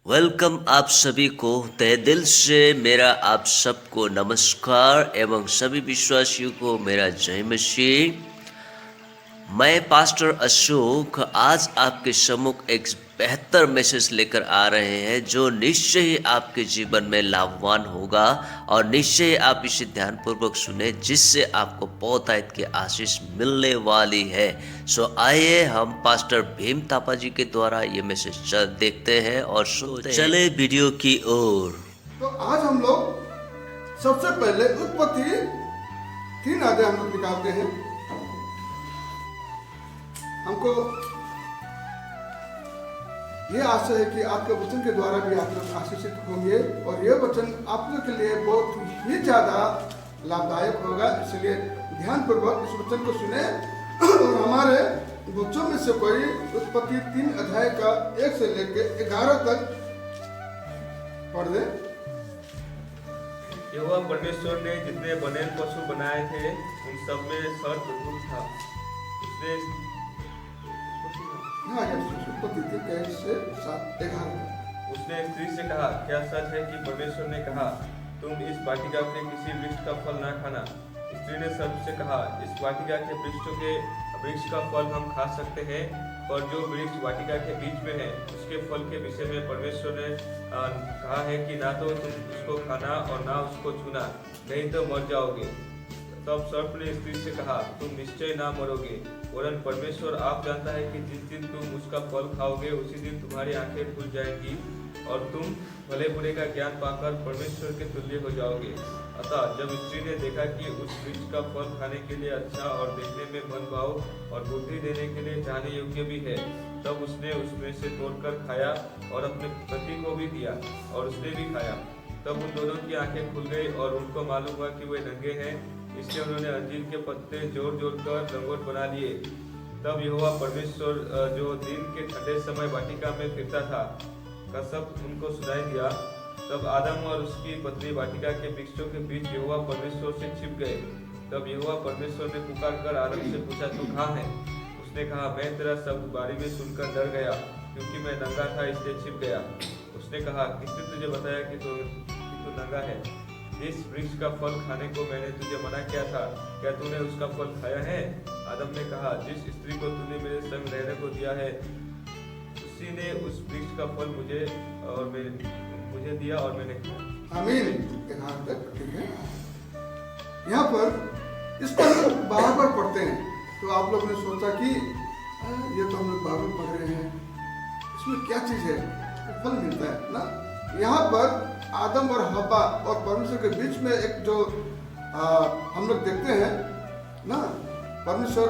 Welcome आप सभी को तहे दिल से मेरा आप सबको नमस्कार एवं सभी विश्वासियों को मेरा जय मसीह। मैं पास्टर अशोक आज आपके सम्मुख एक बेहतर मैसेज लेकर आ रहे हैं जो निश्चय ही आपके जीवन में लाभवान होगा और निश्चय ही आप इसे ध्यानपूर्वक सुने जिससे आपको बहुतायत की आशीष मिलने वाली है। सो आइए हम पास्टर भीम थापा जी के द्वारा ये मैसेज देखते हैं और सुनते हैं। चले वीडियो की ओर। तो आज हम लोग सबसे पहले उत्पत्ति 3 अध्याय हम लोग निकालते हैं। हमको ये आशा है कि आपके वचन के द्वारा भी आप लोग आशीषित होंगे और ये वचन आप लोग के लिए बहुत ही ज्यादा लाभदायक होगा। इसलिए ध्यानपूर्वक इस वचन को सुने और हमारे बच्चों में से कोई उत्पत्ति 3 अध्याय का 1 से लेकर 11 तक पढ़ दे। यहोवा परमेश्वर ने जितने बने पशु बनाए थे उन सब में सर्वप्रथम था। उसने स्त्री से कहा, क्या सच है कि परमेश्वर ने कहा तुम इस वाटिका के किसी वृक्ष का फल ना खाना? स्त्री ने सर्प से कहा, इस वाटिका के वृक्ष का फल हम खा सकते हैं, पर जो वृक्ष वाटिका के बीच में है उसके फल के विषय में परमेश्वर ने कहा है कि ना तो तुम उसको खाना और ना उसको छूना, नहीं तो मर जाओगे। तब सर्प ने स्त्री से कहा, तुम निश्चय ना मरोगे, वरन परमेश्वर आप जानता है कि जिस दिन तुम उसका फल खाओगे उसी दिन तुम्हारी आंखें खुल जाएंगी और तुम भले बुरे का ज्ञान पाकर परमेश्वर के तुल्य हो जाओगे। अतः जब स्त्री ने देखा कि उस वृक्ष का फल खाने के लिए अच्छा और देखने में मन भाव और बुद्धि देने के लिए चाहने योग्य भी है, तब उसने उसमें से तोड़कर खाया और अपने पति को भी दिया और उसने भी खाया। तब उन दोनों की आंखें खुल गई और उनको मालूम हुआ कि वे नंगे हैं। इससे उन्होंने अंजीर के पत्ते जोड़ जोड़ कर लंगोट बना लिए। तब यहोवा परमेश्वर जो दिन के ठंडे समय वाटिका में फिरता था का सब उनको सुनाई दिया। तब आदम और उसकी पत्नी वाटिका के वृक्षों के बीच यहोवा परमेश्वर से छिप गए। तब यहोवा परमेश्वर ने पुकार कर आदम से पूछा, तू कहाँ है? उसने कहा, मैं तेरा शब्द बारी में सुनकर डर गया, क्योंकि मैं नंगा था इसलिए छिप गया। उसने कहा, किसने तुझे बताया कि तू नंगा है? इस वृक्ष का फल खाने को मैंने तुझे मना किया था, क्या तूने उसका फल खाया है? आदम ने कहा, जिस स्त्री को तूने मेरे संग रहने को दिया है उसी ने उस वृक्ष का फल मुझे दिया और मैंने खाया। आमीन। यहाँ तक ठीक है। यहाँ पर इस पर बार बार पढ़ते हैं तो आप लोगों ने सोचा कि ये तो हम लोग बार बार पढ़ रहे हैं, इसमें क्या चीज है? फल मिलता है ना। यहाँ पर आदम और हव्वा और परमेश्वर के बीच में एक जो हम लोग देखते हैं ना, परमेश्वर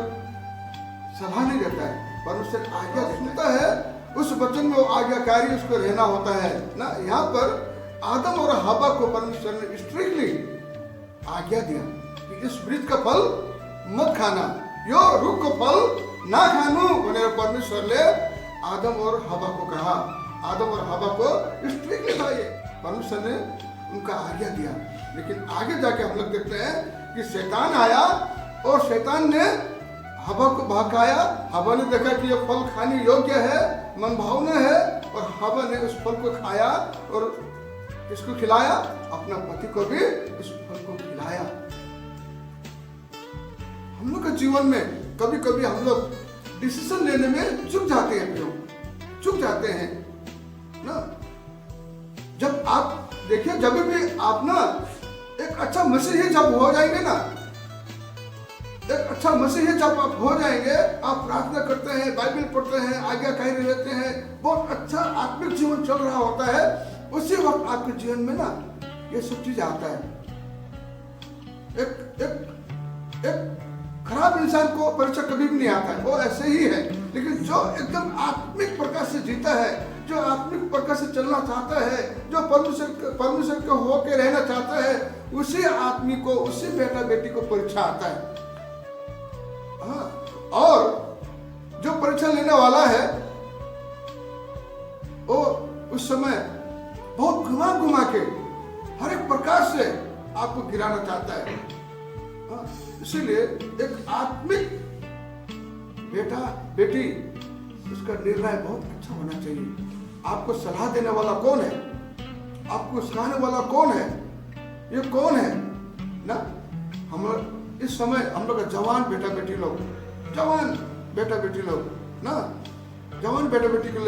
सलाह नहीं देता है, परमेश्वर आज्ञा सुनता है, उस वचन में वो आज्ञाकारी उसको रहना होता है ना। यहाँ पर आदम और हव्वा को परमेश्वर ने स्ट्रिक्टली आज्ञा दिया कि इस वृक्ष का फल मत खाना, यो रुख का फल ना खानो। परमेश्वर ने आदम और हव्वा को कहा, आदम और हव्वा को स्ट्रिक्टली था ये, परमेश्वर ने उनका आज्ञा दिया। लेकिन आगे जाके हम लोग देखते हैं कि शैतान आया और शैतान ने हव्वा को बहकाया। हव्वा ने देखा कि यह फल खाने योग्य है, मन भावना है, और हव्वा ने उस फल को खाया और किसको खिलाया? अपना पति को भी उस फल को खिलाया। हम लोग के जीवन में कभी कभी हम लोग डिसीजन लेने में चूक जाते हैं ना। जब आप देखिए, जब भी आप ना एक अच्छा मसीही जब हो जाएंगे ना, एक अच्छा मसीही जब आप हो जाएंगे, आप प्रार्थना करते हैं, बाइबल पढ़ते हैं, आज्ञाकारी रहते हैं, बहुत अच्छा आत्मिक जीवन चल रहा होता है, उसी वक्त आपके जीवन में ना ये सब चीज आता है। एक खराब इंसान को परीक्षा कभी भी नहीं आता है, वो ऐसे ही है। लेकिन जो एकदम आत्मिक प्रकार से जीता है, जो आत्मिक प्रकार से चलना चाहता है, जो परमेश्वर को होके रहना चाहता है, उसी आदमी को, उसी बेटा बेटी को परीक्षा आता है। हाँ, और जो परीक्षा लेने वाला है वो उस समय बहुत घुमा के हर एक प्रकार से आपको गिराना चाहता है। इसीलिए एक आत्मिक बेटा बेटी उसका निर्णय बहुत अच्छा होना चाहिए। आपको सलाह देने वाला कौन है, आपको सिखाने वाला कौन है, ये कौन है ना। हम इस समय हम लोग जवान बेटा बेटी लोग, जवान बेटा बेटी लोग ना, जवान बेटा बेटी के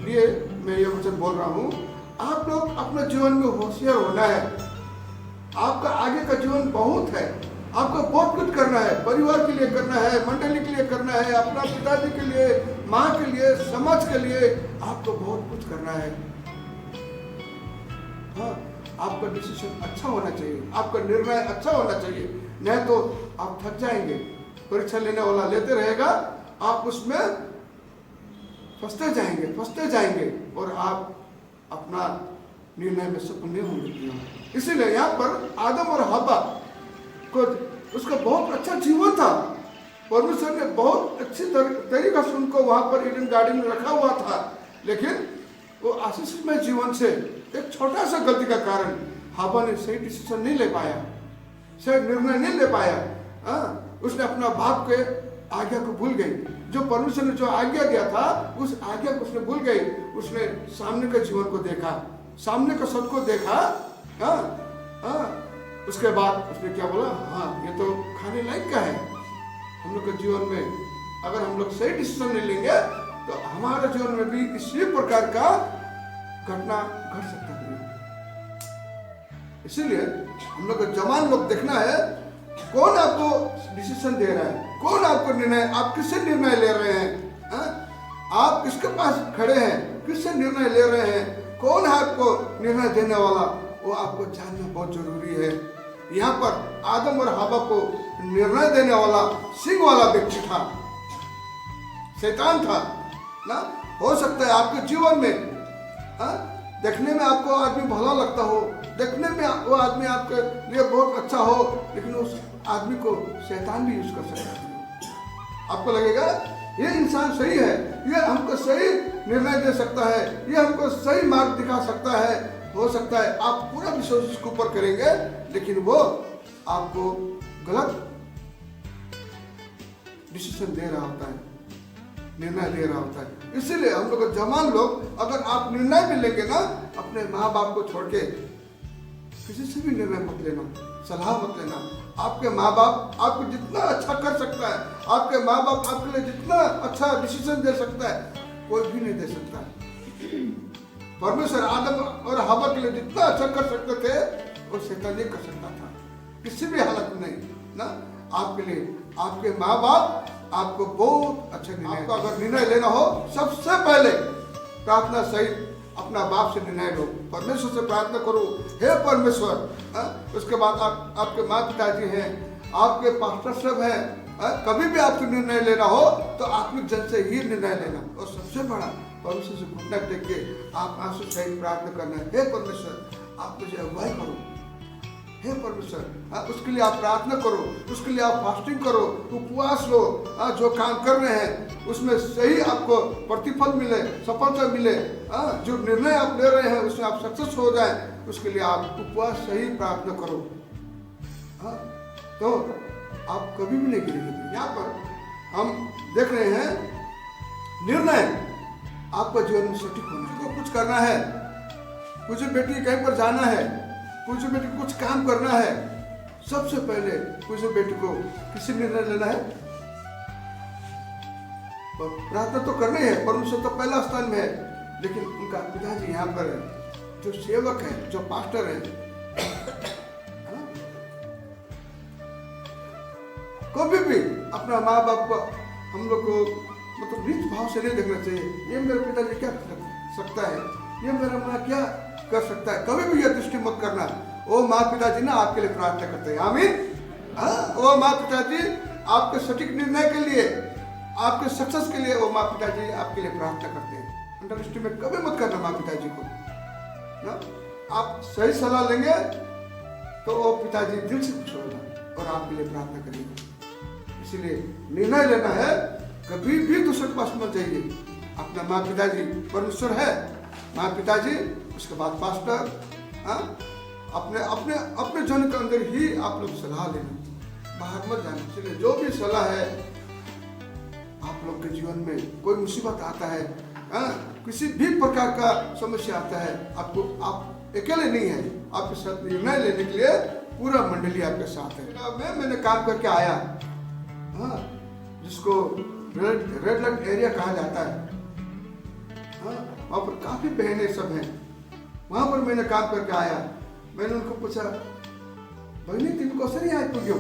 लिए मैं ये वचन बोल रहा हूँ, आप लोग अपने जीवन में होशियार होना है। आपका आगे का जीवन बहुत है, आपको बहुत कुछ करना है, परिवार के लिए करना है, मंडली के लिए करना है, अपना पिताजी के लिए, माँ के लिए, समाज के लिए, आपको बहुत कुछ करना है। हाँ, आपका डिसीजन अच्छा होना चाहिए, आपका निर्णय अच्छा होना चाहिए, नहीं तो आप थक जाएंगे। परीक्षा लेने वाला लेते रहेगा, आप उसमें फंसते जाएंगे और आप अपना निर्णय में सफल नहीं होंगे। इसीलिए यहाँ पर आदम और हवा को, उसका बहुत अच्छा जीवन था, परमेश्वर ने बहुत अच्छी तरीका से उनको वहां पर ईडन गार्डन में रखा हुआ था, लेकिन वो आशीषमय जीवन से एक छोटा सा गलती का कारण हवा ने सही डिसीजन नहीं ले पाया, सही निर्णय नहीं ले पाया। उसने अपना बाप के आज्ञा को भूल गई, जो परमेश्वर ने जो आज्ञा दिया था उस आज्ञा को उसने भूल गई। उसने सामने के जीवन को देखा, सामने का सबको देखा। उसके बाद उसने क्या बोला, हाँ ये तो खाने लायक का है। हम लोग के जीवन में अगर हम लोग सही डिसीजन नहीं लेंगे तो हमारे जीवन में भी इसी प्रकार का घटना घट सकता है। इसीलिए हम लोग जवान लोग देखना है कौन आपको डिसीजन दे रहा है, कौन आपको निर्णय, आप किससे निर्णय ले रहे हैं, आप किसके पास खड़े हैं, किससे निर्णय ले रहे हैं, कौन है आपको निर्णय देने वाला, वो आपको जानना बहुत जरूरी है। यहाँ पर आदम और हवा को निर्णय देने वाला सिंह वाला व्यक्ति था, शैतान था ना। हो सकता है आपके जीवन में देखने में आपको आदमी भला लगता हो, देखने में वो आदमी आपके लिए बहुत अच्छा हो, लेकिन उस आदमी को शैतान भी यूज कर सकता है। आपको लगेगा ये इंसान सही है, ये हमको सही निर्णय दे सकता है, ये हमको सही मार्ग दिखा सकता है। हो सकता है आप पूरा विश्वास उसके ऊपर करेंगे, लेकिन वो आपको गलत डिसीजन दे रहा होता है, निर्णय ले रहा होता है। इसीलिए हम लोग जवान लोग, अगर आप निर्णय भी लेंगे ना, अपने माँ बाप को छोड़ के किसी से भी निर्णय मत लेना, सलाह मत लेना। आपके माँ बाप आपको जितना अच्छा कर सकता है, आपके माँ बाप आपके लिए जितना अच्छा डिसीजन दे सकता है, कोई भी नहीं दे सकता। परमेश्वर आदम और हवा के लिए जितना अच्छा कर सकते थे, वो शैतान नहीं कर सकता था, किसी भी हालत में नहीं ना। आपके लिए आपके माँ बाप आपको बहुत अच्छे निर्णय, आपको अगर निर्णय लेना हो, सबसे पहले प्रार्थना सहित अपना बाप से निर्णय लो, परमेश्वर से प्रार्थना करो, हे परमेश्वर। उसके बाद आपके माँ पिताजी हैं, आपके पास्टर सब हैं, कभी भी आपको निर्णय लेना हो तो आत्मिक जन से ही निर्णय लेना। और सबसे बड़ा परमेश्वर से घुटना टेक के आप आंसू सहित प्रार्थना करना है, हे परमेश्वर आप मुझे अगुवाई करो, हे परमेश्वर। उसके लिए आप प्रार्थना करो, उसके लिए आप फास्टिंग करो, उपवास लो, जो काम कर रहे हैं उसमें सही आपको प्रतिफल मिले, सफलता मिले, जो निर्णय आप ले रहे हैं उसमें आप सक्सेस हो जाए, उसके लिए आप उपवास सही प्रार्थना करो, तो आप कभी भी नहीं गिरेंगे। यहाँ पर हम देख रहे हैं निर्णय आपका जीवन में सटीक होना है। तो कुछ करना है, कुछ बेटी कहीं पर जाना है, कुछ बेटी को कुछ काम करना है, सबसे पहले कुछ बेटी को किसी निर्णय लेना है, प्रार्थना तो करनी है, परमेश्वर तो पहला स्थान में है, लेकिन उनका पिताजी यहाँ पर है, जो सेवक है, जो पास्टर है। कभी भी अपना माँ बाप को हम लोग को मतलब नीच भाव से नहीं देखना चाहिए, ये मेरे पिताजी क्या कर सकता है, ये मेरा माँ क्या कर सकता है, कभी भी यह दृष्टि मत करना। वो माँ पिताजी ना आपके लिए प्रार्थना करते हैं, आमीन। वो माँ पिताजी आपके सटीक निर्णय के लिए, आपके सक्सेस के लिए वो माँ पिताजी आपके लिए प्रार्थना करते हैं। अंडर एस्टिमेट कभी मत करना माँ पिताजी को ना। आप सही सलाह लेंगे तो वो पिताजी दिल से खुश होगा और आपके लिए प्रार्थना करेंगे। इसलिए निर्णय लेना है, कभी भी दूसरे के पास मत जाइए। अपना माँ पिताजी परमेश्वर है, माँ पिताजी, उसके बाद पास्टर, अपने अपने अपने जन के अंदर ही आप लोग सलाह लेना, बाहर मत जाना। इसलिए जो भी सलाह है, आप लोग के जीवन में कोई मुसीबत आता है, हाँ, किसी भी प्रकार का समस्या आता है, आपको आप अकेले नहीं है, आपके साथ निर्णय लेने के लिए पूरा मंडली आपके साथ है। मैंने काम करके आया, हाँ, जिसको रेड लाइट एरिया कहा जाता है, हाँ, वहाँ पर काफी बहनें सब हैं। वहाँ पर मैंने काम करके आया, मैंने उनको पूछा, बहनी तुम कसरी आई पुग्यो,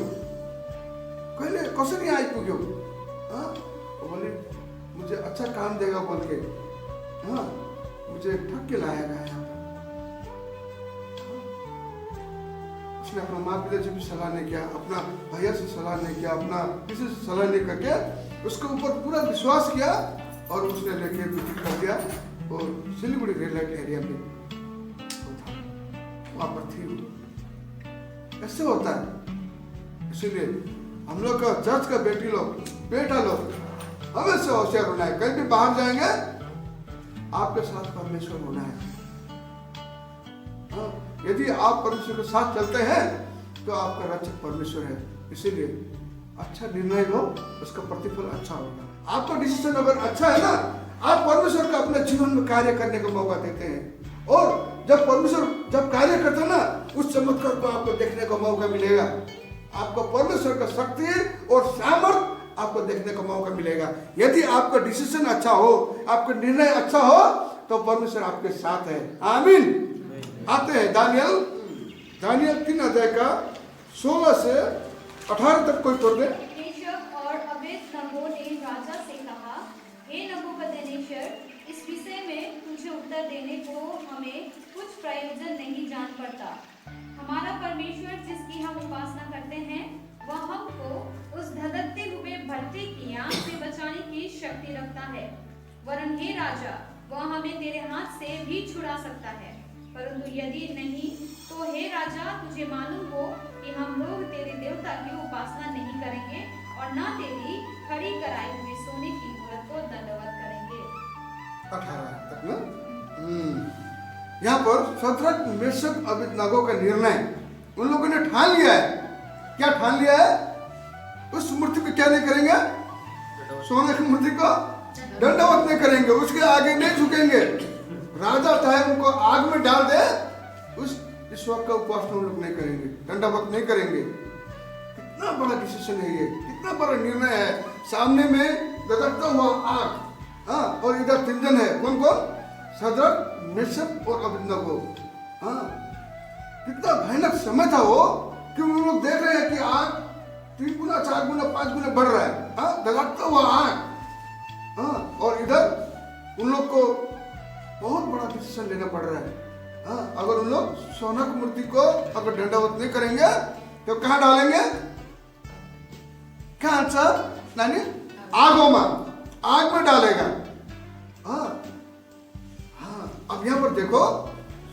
कहले कसरी आई पुग्यो, हाँ, वो बोले मुझे अच्छा काम देगा बोल के, हाँ, मुझे ठग के लाया गया यहाँ पर। उसने अपना माँ पिता से भी सलाह नहीं किया, अपना भैया से सलाह नहीं किया, अपना किसी से सलाह नहीं करके उसके ऊपर पूरा विश्वास किया और उसने लेके विजिट कर दिया। वो सिलीगुड़ी रेड लाइट एरिया में वहाँ पर थी। ऐसे होता है, इसीलिए हम लोग का चर्च का बेटा लोग हमेशा होशियार होना है। कहीं भी बाहर जाएंगे आपके साथ परमेश्वर होना है। हाँ, यदि आप परमेश्वर के साथ चलते हैं तो आपका रक्षक परमेश्वर है। इसीलिए अच्छा निर्णय लो, उसका प्रतिफल अच्छा होगा। आपका डिसीजन अगर अच्छा है ना, आप परमेश्वर का अपने जीवन में कार्य करने का मौका देते हैं। और जब परमेश्वर जब कार्य करता है ना, उस चमत्कार को आपको देखने का मौका मिलेगा। आपको परमेश्वर का शक्ति और सामर्थ आपको देखने का मौका मिलेगा। यदि आपका डिसीजन अच्छा हो, आपका निर्णय अच्छा हो, तो परमेश्वर आपके साथ है। आमीन। आते हैं दानियल 3 अध्याय का 16 से 18 तक कोई पढ़ दे। और अबेदनगो ने राजा से कहा, हे नबूकदनेस्सर, इस विषय में तुझे उत्तर देने को हमें कुछ प्रयोजन नहीं जान पड़ता। हमारा परमेश्वर जिसकी हम उपासना करते हैं, वह हमको उस धधकते हुए भट्टे की आग से बचाने की शक्ति रखता है। वरन हे राजा, वह हमें तेरे हाथ से भी छुड़ा सकता है। परंतु यदि नहीं तो हे राजा, तुझे मालूम हो कि हम लोग तेरे देवता की उपासना नहीं करेंगे और न तेरी खड़ी कराई हुई सोने की मूरत को दंडवत करेंगे। 18 तक ना। यहाँ पर शद्रक, मेशक, अबेदनगो का निर्णय उन लोगों ने ठान लिया है। क्या ठान लिया है? उस मूर्ति को क्या नहीं करेंगे? सोने की मूर्ति को दंडवत नहीं करेंगे, उसके आगे नहीं झुकेंगे। राजा चाहे उनको आग में डाल दे, उस ईश्वर का उपासना लोग नहीं करेंगे, दंडवत नहीं करेंगे। कितना बड़ा डिसीजन है ये, कितना बड़ा निर्णय है। सामने में धधकता हुआ आग, हाँ, और इधर 3 जन है। कौन कौन? शद्रक, मेशक और अबेदनगो। हाँ, कितना भयानक समय था वो, कि उन लोग देख रहे हैं कि आग 3 गुना, 4 गुना, 5 गुना बढ़ रहा है। हाँ, धधकता हुआ आग, हाँ, और इधर उन लोग को बहुत बड़ा डिसीजन लेना पड़ रहा है। हाँ, अगर उन लोग सोना की मूर्ति को अगर दंडवत नहीं करेंगे तो कहाँ डालेंगे? कहाँ सर? यानी आग में डालेगा। हाँ, हाँ, अब यहाँ पर देखो,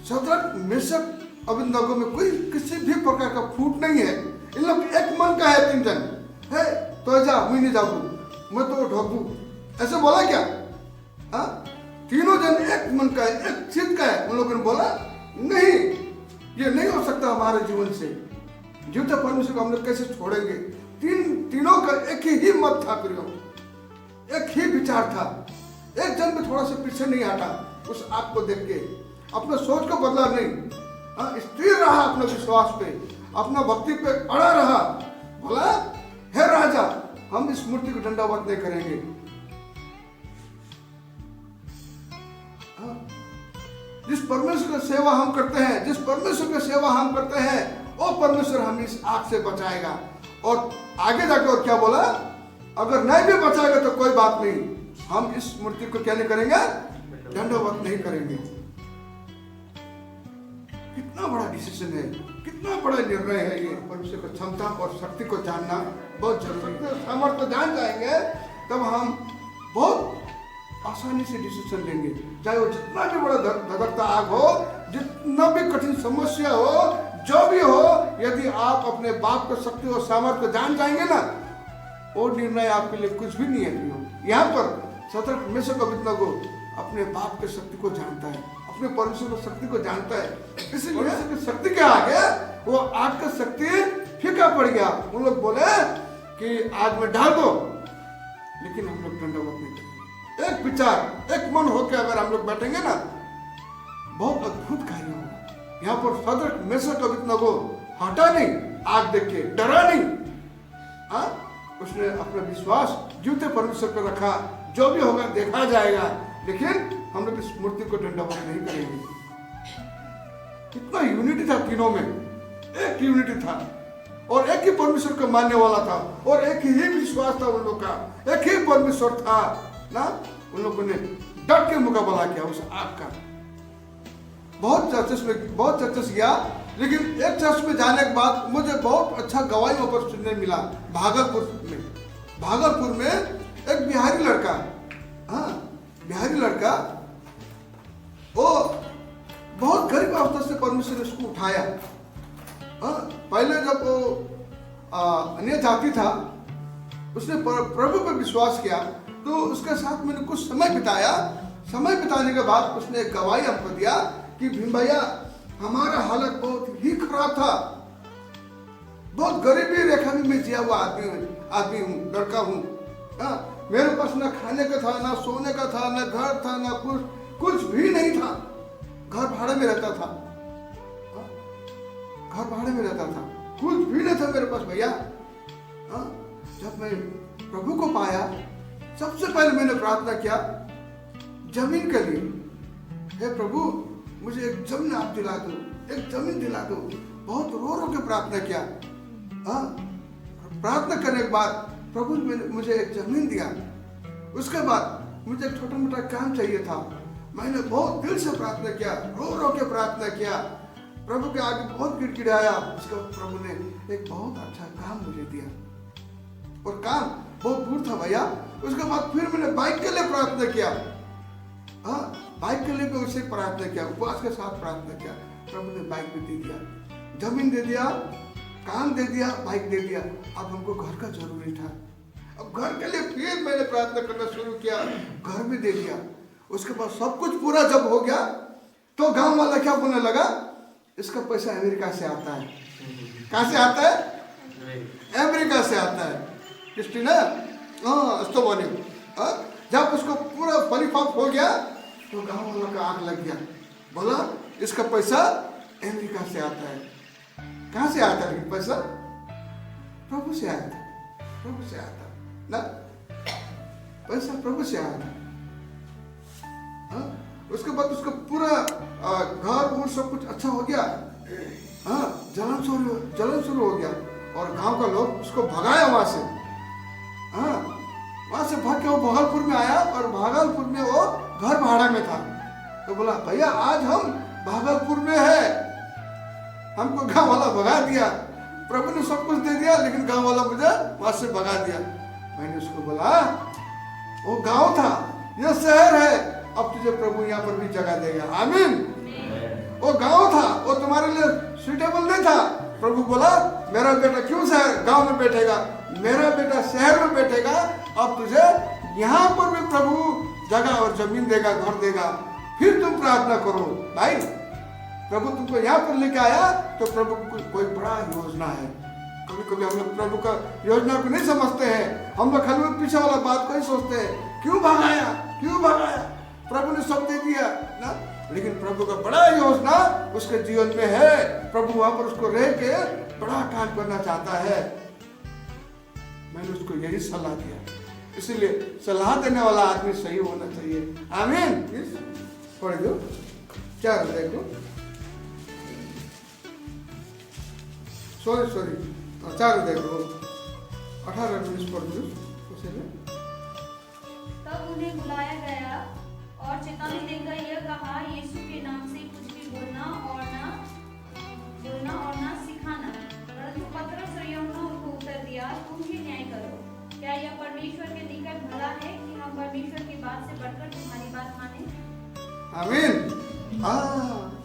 शद्रक, मेशक, अबेदनगो में कोई किसी भी प्रकार का फूट नहीं है। इन लोग एक मन का है। 3 जन है, तो जा मैं नहीं जाऊँ, मैं तो ढोकू, ऐसे बोला क्या? हाँ, तीनों जन एक मन का है, एक चित्त का है। उन लोगों ने बोला नहीं, ये नहीं हो सकता हमारे जीवन से। जीवता परमेश्वर को हम लोग कैसे छोड़ेंगे? तीनों का एक ही मत था, प्रियो, एक ही विचार था। एक जन भी थोड़ा सा पीछे नहीं हटा उस आग को देख के, अपना सोच को बदला नहीं। हाँ, स्थिर रहा अपने विश्वास पे, अपना भक्ति पे अड़ा रहा। बोला, हे राजा, हम इस मूर्ति को दंडवत नहीं करेंगे। जिस परमेश्वर की सेवा हम करते हैं, जिस परमेश्वर की सेवा हम करते हैं, वो परमेश्वर हमें इस आग से बचाएगा। और आगे जाकर और क्या बोला? अगर नहीं भी बचाएगा तो कोई बात नहीं, हम इस मूर्ति को क्या नहीं करेंगे? दंडवत नहीं करेंगे। कितना बड़ा डिसीजन है, कितना बड़ा निर्णय है ये। परमेश्वर की क्षमता और शक्ति को जानना बहुत जरूरी है। सामर्थ्य जान जाएंगे तब हम बहुत आसानी से डिसीजन लेंगे। चाहे वो जितना भी बड़ा धधकता आग हो, जितना भी कठिन समस्या हो, जो भी हो, यदि आप अपने बाप को शक्ति और सामर्थ्य को जान जाएंगे ना, वो निर्णय आपके लिए कुछ भी नहीं है। यहाँ पर शद्रक, मेशक, अबेदनगो अपने बाप के शक्ति को जानता है, अपने परमेश्वर की शक्ति को जानता है। इसलिए शक्ति के आगे वो आग का शक्ति फीका पड़ गया। उन लोग बोले कि आग में डाल दो, लेकिन हम लोग दंडवत नहीं करेंगे। एक विचार, एक मन होकर अगर हम लोग बैठेंगे ना, बहुत अद्भुत कार्य होगा। यहाँ पर सदृक मेशक अबेदनगो को हटा नहीं, आग देख के डरा नहीं। हाँ, उसने अपना विश्वास जीवते परमेश्वर पर रखा। जो भी होगा देखा जाएगा, लेकिन हम लोग इस मूर्ति को दंडवत नहीं करेंगे। कितना यूनिटी था तीनों में, एक यूनिटी था और एक ही परमेश्वर को मानने वाला था और एक ही विश्वास था उन लोग का, एक ही परमेश्वर था ना। उन लोगों ने डट के मुकाबला किया उस आग का। बहुत चर्चेस गया, लेकिन एक चर्च में जाने के बाद मुझे बहुत अच्छा गवाही वहां पर सुनने मिला। भागलपुर में एक बिहारी लड़का, हाँ बिहारी लड़का, वो बहुत गरीब अवस्था से परमेश्वर ने उसको उठाया। हाँ, पहले जब वो अन्य जाति था, उसने प्रभु पर विश्वास किया, तो उसके साथ मैंने कुछ समय बिताया। समय बिताने के बाद उसने एक गवाही हमको दिया कि भीम भैया, हमारा हालत बहुत ही खराब था, बहुत गरीबी रेखा में मैं जिया हुआ आदमी हूँ, लड़का हूँ। हाँ, मेरे पास ना खाने का था, ना सोने का था, ना घर था, ना कुछ भी नहीं था। घर भाड़े में रहता था, घर भाड़े में रहता था, कुछ भी नहीं था मेरे पास भैया। जब मैं प्रभु को पाया, सबसे पहले मैंने प्रार्थना किया जमीन के लिए। हे प्रभु, मुझे एक जमीन आप दिला दो, एक जमीन दिला दो। बहुत रो रो के प्रार्थना किया। प्रार्थना करने के बाद प्रभु ने मुझे एक जमीन दिया। उसके बाद मुझे एक छोटा मोटा काम चाहिए था। मैंने बहुत दिल से प्रार्थना किया, रो रो के प्रार्थना किया, प्रभु के आगे बहुत गिड़गिड़ाया। उसके बाद प्रभु ने एक बहुत अच्छा काम मुझे दिया, और काम बहुत दूर था भैया। उसके बाद फिर मैंने बाइक के लिए प्रार्थना किया। हाँ, बाइक के लिए भी उसे प्रार्थना किया, उपवास के साथ प्रार्थना किया। प्रभु ने बाइक भी दे दिया, जमीन दे दिया, काम दे दिया, बाइक दे दिया। अब हमको घर का जरूरी था। अब घर के लिए फिर मैंने प्रार्थना करना शुरू किया, घर भी दे दिया। उसके बाद सब कुछ पूरा जब हो गया, तो गांव वाला क्या बोलने लगा, इसका पैसा अमेरिका से आता है। कहाँ से आता है? अमेरिका से आता है। क्रिस्टीना, हाँ तो बोले। जब उसको पूरा परिपक्व हो गया, तो गांव वालों का आग लग गया। बोला इसका पैसा अमेरिका से आता है। कहाँ से आता है पैसा? प्रभु से आया था, प्रभु से आया था ना, पैसा प्रभु से आया था। उसके बाद उसका पूरा घर और सब कुछ अच्छा हो गया। हाँ, जलन शुरू हो गया, और गांव का लोग उसको भगाया वहां से। हाँ, वहां से भाग के वो भागलपुर में आया, और भागलपुर में वो घर भाड़ा में था। तो बोला भैया आज हम भागलपुर में है, हमको गांव वाला भगा दिया। प्रभु ने सब कुछ दे दिया, लेकिन गांव वाला मुझे वहां से भगा दिया। मैंने उसको बोला वो गांव था, ये शहर है, अब तुझे प्रभु यहाँ पर भी जगह देगा। आमीन। वो गांव था, वो तुम्हारे लिए सुटेबल नहीं था। प्रभु बोला मेरा बेटा क्यों शहर गांव में बैठेगा, मेरा बेटा शहर में बैठेगा। अब तुझे यहाँ पर भी प्रभु जगह और जमीन देगा, घर देगा। फिर तुम प्रार्थना करो भाई, प्रभु तुमको यहाँ पर लेके आया तो प्रभु कोई बड़ा योजना है। कभी कभी हम लोग प्रभु का योजना को नहीं समझते हैं, हम लोग खाली पीछे वाला बात को ही सोचते हैं, क्यों भगाया, क्यों भगाया। प्रभु ने सब दे दिया ना, लेकिन प्रभु का बड़ा योजना उसके जीवन में है। प्रभु वहां पर उसको रह के बड़ा काम करना चाहता है। मैंने उसको यही सलाह दिया, इसीलिए सलाह देने वाला आदमी सही होना चाहिए। आमीन। पढ़ दो 4 देखो, सॉरी 4 देखो 18-19 पढ़ दो। तब उन्हें बुलाया गया और चेतावनी देकर यह कहा, यीशु के नाम से कुछ भी बोलना और ना सिखाना। परंतु पतरस और यूहन्ना उनको उत्तर दिया, तुम ही न्याय करो। क्या यह परमेश्वर के निकट भला है कि हम परमेश्वर की बात से बढ़कर तुम्हारी बात माने? आमीन।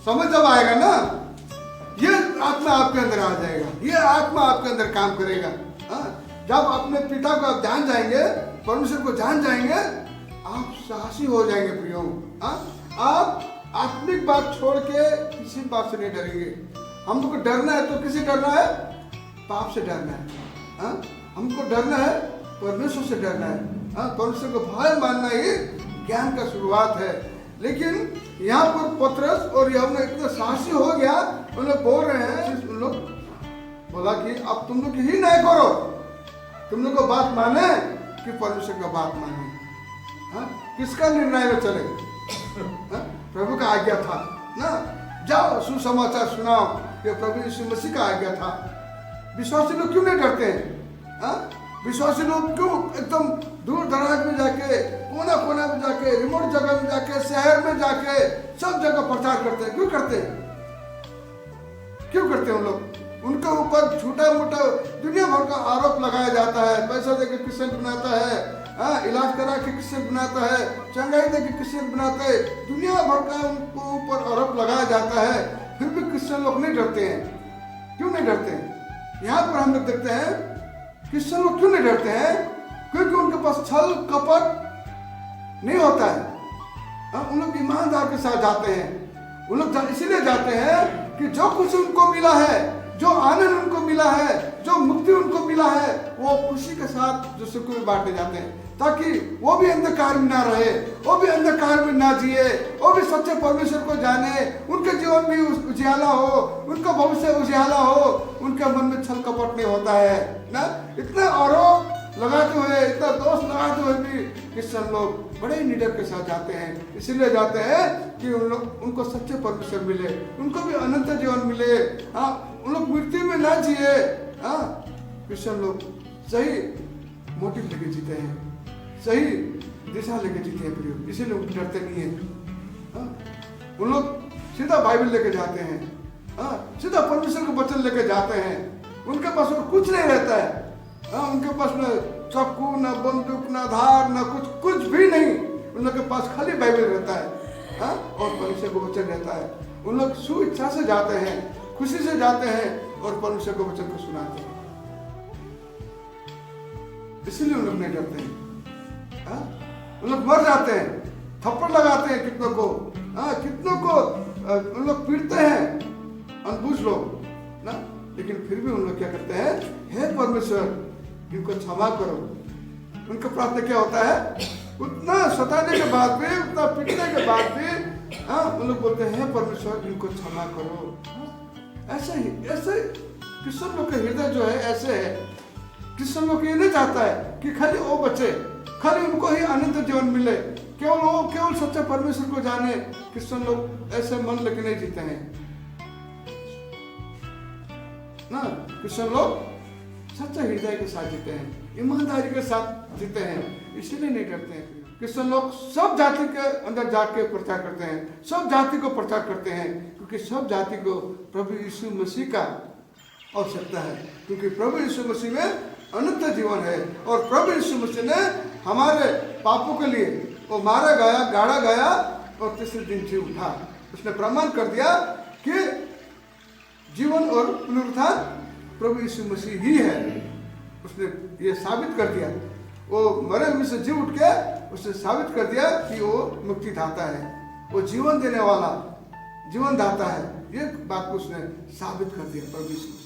समझ जब आएगा ना, ये आत्मा आपके अंदर आ जाएगा, ये आत्मा आपके अंदर काम करेगा। जब अपने पिता को आप जान जाएंगे, परमेश्वर को जान जाएंगे, आप साहसी हो जाएंगे प्रियो। आप आत्मिक बात छोड़ के किसी बात से नहीं डरेंगे। हमको डरना है तो किसी डरना है, पाप से डरना है। हमको डरना है, परमेश्वर से डरना है। परमेश्वर को भय मानना ही ज्ञान का शुरुआत है। लेकिन यहाँ पर पतरस और यूहन्ना इतना साहसी हो गया, उन लोग बोल रहे हैं, उन लोग बोला कि अब तुम लोग ही नहीं करो, तुम लोग को बात माने कि परमेश्वर का बात माने। हाँ? किसका निर्णय में चले? हाँ? प्रभु का आज्ञा था ना, जाओ सुसमाचार सुनाओ, ये प्रभु यीशु मसीह का आज्ञा था। विश्वासी लोग क्यों नहीं डरते हैं? हाँ? विश्वासी लोग क्यों एकदम दूर दराज में जाके, कोना कोना में जाके, रिमोट जगह में जाके, शहर में जाके, सब जगह प्रचार करते हैं? क्यों करते हैं? क्यों करते हैं उन लोग? उनके ऊपर छोटा मोटा दुनिया भर का आरोप लगाया जाता है। पैसा देके क्रिश्चियन बनाता है, इलाज करा के क्रिश्चियन बनाता है, चंगाई देके क्रिश्चियन बनाता है, दुनिया भर का उनको ऊपर आरोप लगाया जाता है। फिर भी क्रिश्चियन लोग नहीं डरते हैं। क्यों नहीं डरते हैं? यहाँ पर हम लोग देखते हैं क्रिश्चियन लोग क्यों नहीं डरते हैं? क्योंकि उनके पास छल कपट नहीं होता है। उन लोग ईमानदार के साथ जाते हैं। उन लोग इसीलिए जाते हैं कि जो कुछ उनको मिला है, जो आनंद उनको मिला है, जो मुक्ति उनको मिला है, वो खुशी के साथ दूसरे को भी बांटने जाते हैं, ताकि वो भी अंधकार में ना रहे, वो भी अंधकार में ना जिए, वो भी सच्चे परमेश्वर को जाने, उनके जीवन में उजियाला हो, उनका भविष्य उजियाला हो, उनके मन में छल कपट नहीं होता है ना। इतना आरोप लगाते हुए, इतना दोष लगाते हुए भी क्रिश्चियन लोग बड़े निडर के साथ जाते हैं। इसीलिए जाते हैं कि उनको सच्चे परमेश्वर मिले, उनको भी अनंत जीवन मिले। हाँ, उन लोग मृत्यु में ना जिए। हाँ, क्रिश्चियन लोग सही मोटिव लेके जीते हैं, सही दिशा लेके जीते हैं प्रिय, इसीलिए उनको डरते नहीं है। हाँ, उन लोग सीधा बाइबल लेके जाते हैं। हाँ, सीधा परमेश्वर के वचन लेके जाते हैं। उनके पास और कुछ नहीं रहता है। हाँ, उनके पास न चाकू, न बंदूक, न धार, न कुछ भी नहीं। उन लोग के पास खाली बाइबल रहता है। हाँ, और परमेश्वर का वचन रहता है। उन लोग स्वेच्छा से जाते हैं, खुशी से जाते हैं और परमेश्वर के वचन को सुनाते हैं। इसीलिए उन लोग नहीं डरते हैं। हाँ, उन लोग मर जाते हैं, थप्पड़ लगाते हैं कितनों को। हाँ, कितनों को उन लोग पीटते हैं, अनबूझ लोग ना, लेकिन फिर भी उन लोग क्या करते हैं? हे परमेश्वर, इनको क्षमा करो। उनका प्रार्थना क्या होता है? उतना सताने के बाद भी, उतना पीटने के बाद भी, हाँ, उन लोग बोलते हैं हे परमेश्वर, इनको क्षमा करो। ऐसे ही, ऐसे क्रिश्चियन लोग का हृदय जो है ऐसे है। क्रिश्चियन लोग ये नहीं चाहता है कि खाली वो बचे, खाली उनको ही अनंत जीवन मिले, केवल सच्चे परमेश्वर को जाने। क्रिश्चियन लोग ऐसे मन लेके नहीं जीते हैं ना। क्रिश्चियन लोग सच्चे हृदय के साथ जीते हैं, ईमानदारी के साथ जीते हैं, इसीलिए नहीं डरते हैं। क्रिश्चियन लोग सब जाति के अंदर जाके प्रचार करते हैं, सब जाति को प्रचार करते हैं, क्योंकि सब जाति को प्रभु यीशु मसीह का आवश्यकता है। क्योंकि प्रभु यीशु मसीह में अनंत जीवन है, और प्रभु यीशु मसीह ने हमारे पापों के लिए वो मारा गया, गाड़ा गया और तीसरे दिन जी उठा। उसने प्रमाण कर दिया कि जीवन और पुनरुत्थान प्रभु यीशु मसीह ही है। उसने ये साबित कर दिया, वो मरे हुए से जी उठ के उसने साबित कर दिया कि वो मुक्तिदाता है, वो जीवन देने वाला जीवन दाता है। ये बात को उसने साबित कर दिया प्रभु यीशु।